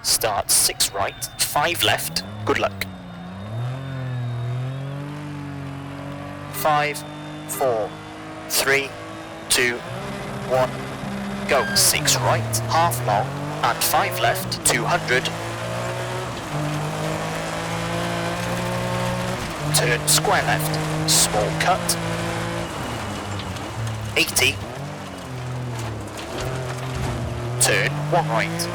Start 6 right, 5 left. Good luck. 5, 4, 3, 2, 1. Go 6 right, half long, and 5 left, 200. Turn square left, small cut. 80. Turn 1 right.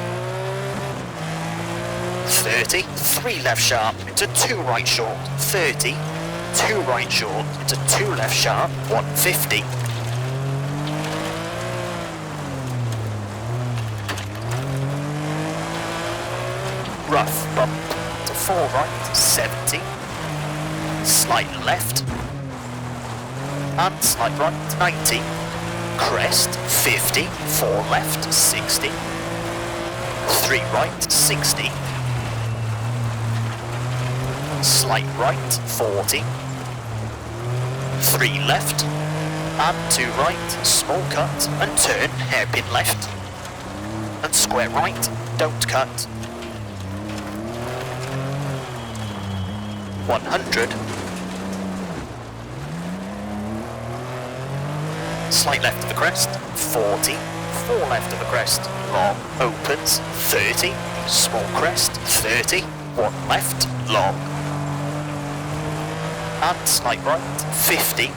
30, 3 left sharp into 2 right short. 30, 2 right short into 2 left sharp, 150. Rough bump to 4 right, 70. Slight left. And slight right, 90. Crest, 50. 4 left, 60. 3 right, 60. Slight right, 40. 3 left. And 2 right, small cut, and turn hairpin left. And square right, don't cut. 100. Slight left of the crest, 40, 4 left of the crest, long, opens, 30, small crest, 30, 1 left, long, and slight right, 50,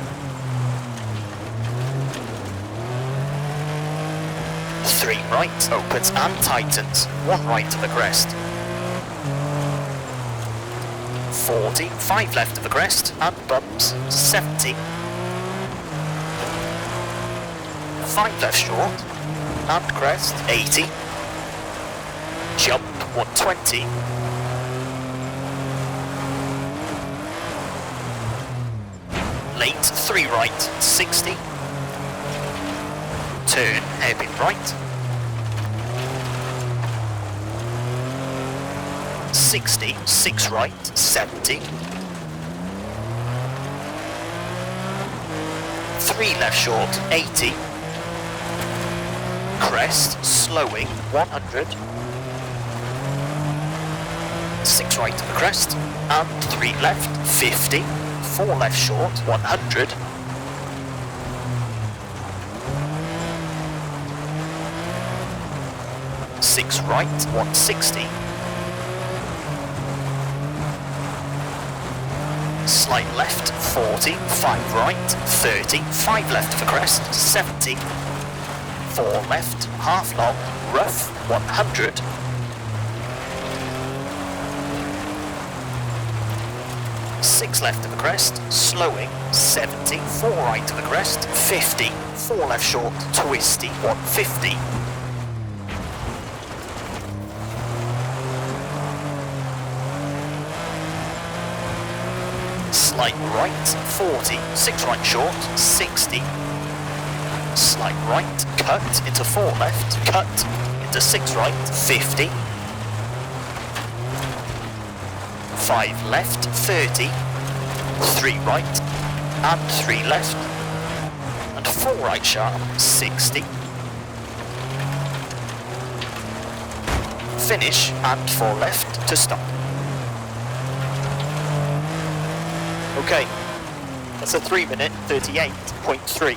3 right, opens and tightens, 1 right of the crest, 40, 5 left of the crest, and bumps, 70, 5 left short, and crest, 80, jump, 120, late, 3 right, 60, turn, hairpin right, 60, 6 right, 70, 3 left short, 80, crest, slowing, 100, 6 right to the crest, and 3 left, 50, 4 left short, 100, six right, 160, slight left, 40, 5 right, 30, 5 left of the crest, 70, 4 left, half long, rough, 100. Six left of the crest, slowing, 70, 4 right of the crest, 50, 4 left short, twisty, 150. Slight right, 40, 6 right short, 60. Slight right, cut into 4 left, cut into 6 right, 50. 5 left, 30. 3 right, and 3 left. And 4 right sharp, 60. Finish and 4 left to stop. Okay, that's a 3 minute 38.3.